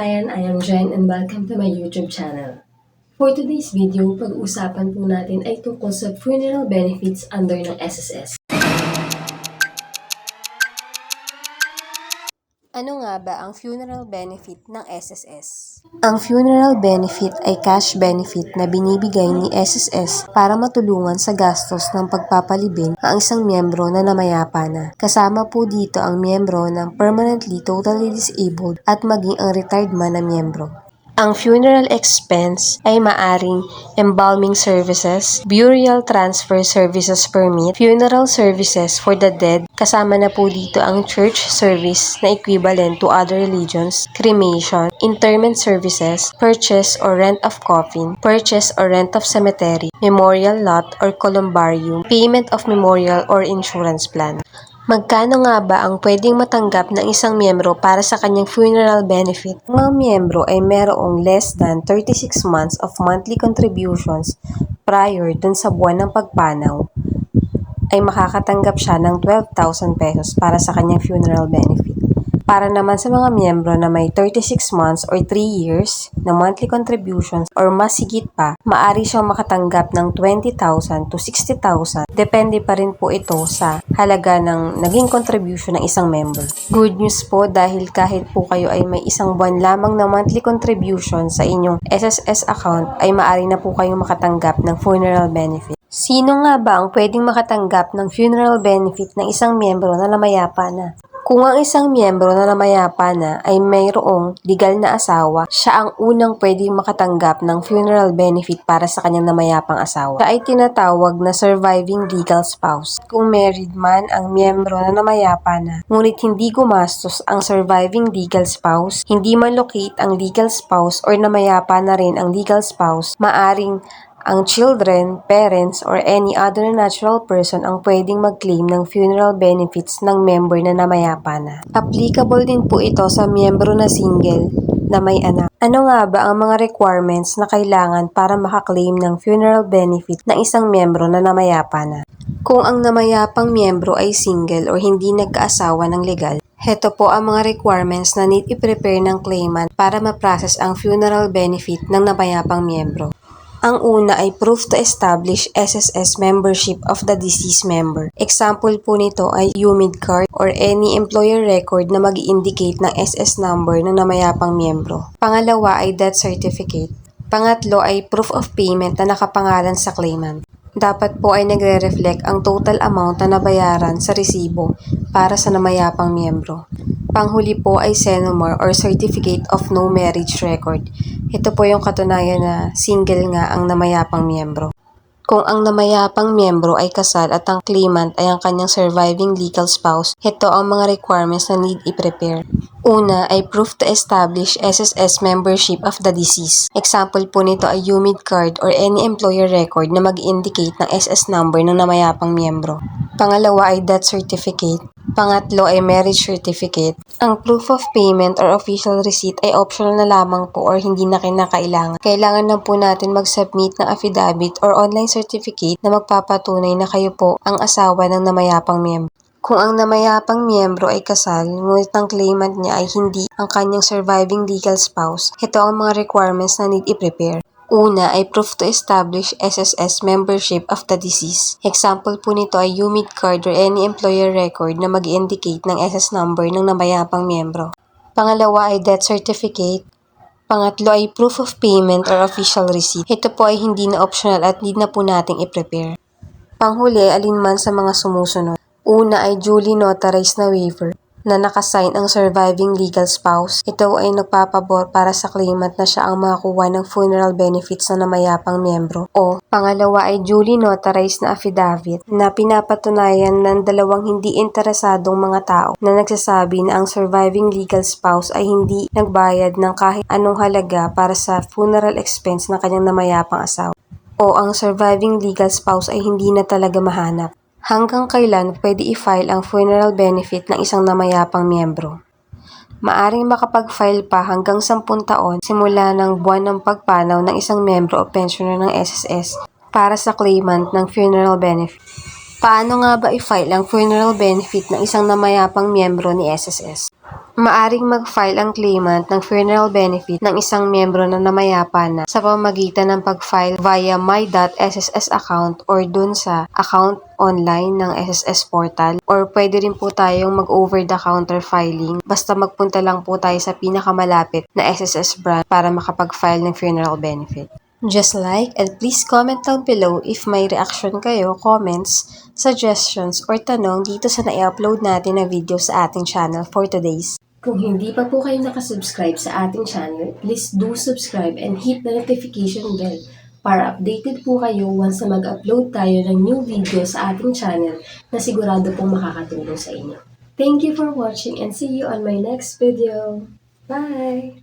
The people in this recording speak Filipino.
kababayan, I am Jen and welcome to my YouTube channel. For today's video, pag-uusapan po natin ay tungkol sa funeral benefits under ng SSS. Ano nga ba ang funeral benefit ng SSS? Ang funeral benefit ay cash benefit na binibigay ni SSS para matulungan sa gastos ng pagpapalibing ang isang miyembro na namayapa na. Kasama po dito ang miyembro ng permanently totally disabled at maging ang retired man na miyembro. Ang funeral expense ay maaring embalming services, burial transfer services permit, funeral services for the dead, kasama na po dito ang church service na equivalent to other religions, cremation, interment services, purchase or rent of coffin, purchase or rent of cemetery, memorial lot or columbarium, payment of memorial or insurance plan. Magkano nga ba ang pwedeng matanggap ng isang miyembro para sa kanyang funeral benefit? Kung ang miyembro ay mayroong less than 36 months of monthly contributions prior dun sa buwan ng pagpanaw, ay makakatanggap siya ng 12,000 pesos para sa kanyang funeral benefit. Para naman sa mga miyembro na may 36 months or 3 years na monthly contributions or mas higit pa, maaari siyang makatanggap ng 20,000 to 60,000. Depende pa rin po ito sa halaga ng naging contribution ng isang member. Good news po dahil kahit po kayo ay may isang buwan lamang na monthly contribution sa inyong SSS account, ay maaari na po kayong makatanggap ng funeral benefit. Sino nga ba ang pwedeng makatanggap ng funeral benefit ng isang miyembro na namayapa na? Kung ang isang miyembro na namayapa na ay mayroong legal na asawa, siya ang unang pwedeng makatanggap ng funeral benefit para sa kanyang namayapang asawa. Siya ay tinatawag na surviving legal spouse. Kung married man ang miyembro na namayapa na, ngunit hindi gumastos ang surviving legal spouse, hindi malocate ang legal spouse or namayapa na rin ang legal spouse, maaring ang children, parents, or any other natural person ang pwedeng mag-claim ng funeral benefits ng member na namayapa na. Applicable din po ito sa miyembro na single na may anak. Ano nga ba ang mga requirements na kailangan para makaklaim ng funeral benefit ng isang miyembro na namayapa na? Kung ang namayapang miyembro ay single or hindi nagkaasawa ng legal, heto po ang mga requirements na need i-prepare ng claimant para ma-process ang funeral benefit ng namayapang miyembro. Ang una ay proof to establish SSS membership of the deceased member. Example po nito ay UMID card or any employer record na mag-indicate ng SS number ng namayapang miyembro. Pangalawa ay death certificate. Pangatlo ay proof of payment na nakapangalan sa claimant. Dapat po ay nagre-reflect ang total amount na nabayaran sa resibo para sa namayapang miyembro. Panghuli po ay CENOMAR or Certificate of No Marriage Record. Ito po yung katunayan na single nga ang namayapang miyembro. Kung ang namayapang miyembro ay kasal at ang claimant ay ang kanyang surviving legal spouse, ito ang mga requirements na need i-prepare. Una ay proof to establish SSS membership of the deceased. Example po nito ay UMID card or any employer record na mag-indicate ng SS number ng namayapang miyembro. Pangalawa ay death certificate. Pangatlo ay marriage certificate. Ang proof of payment or official receipt ay optional na lamang po or hindi na kinakailangan. Kailangan na po natin mag-submit ng affidavit or online certificate na magpapatunay na kayo po ang asawa ng namayapang miyembro. Kung ang namayapang miyembro ay kasal, ngunit ang claimant niya ay hindi ang kanyang surviving legal spouse, ito ang mga requirements na need i-prepare. Una ay proof to establish SSS membership of the deceased. Example po nito ay UMID card or any employer record na mag-indicate ng SS number ng namayapang miyembro. Pangalawa ay death certificate. Pangatlo ay proof of payment or official receipt. Ito po ay hindi na optional at need na po nating i-prepare. Panghuli, alinman sa mga sumusunod. Una ay duly notarized na waiver na nakasign ang surviving legal spouse. Ito ay nagpapabor para sa claimant na siya ang makakuha ng funeral benefits na namayapang miyembro. O, pangalawa ay duly notarized na affidavit na pinapatunayan ng dalawang hindi interesadong mga tao na nagsasabi na ang surviving legal spouse ay hindi nagbayad ng kahit anong halaga para sa funeral expense ng kanyang namayapang asawa. O, ang surviving legal spouse ay hindi na talaga mahanap. Hanggang kailan pwede i-file ang funeral benefit ng isang namayapang miyembro? Maaring makapag-file pa hanggang 10 taon simula ng buwan ng pagpanaw ng isang miyembro o pensioner ng SSS para sa claimant ng funeral benefit. Paano nga ba i-file ang funeral benefit ng isang namayapang miyembro ni SSS? Maaring mag-file ang claimant ng funeral benefit ng isang miyembro na namayapa na sa pamamagitan ng pag-file via my.sss account or dun sa account online ng SSS portal, or pwede rin po tayong mag-over-the-counter filing basta magpunta lang po tayo sa pinakamalapit na SSS branch para makapag-file ng funeral benefit. Just like and please comment down below if may reaction kayo, comments, suggestions, or tanong dito sa na-upload natin na video sa ating channel for today's. Kung hindi pa po kayo nakasubscribe sa ating channel, please do subscribe and hit the notification bell para updated po kayo once na mag-upload tayo ng new video sa ating channel na sigurado pong makakatulong sa inyo. Thank you for watching and see you on my next video. Bye!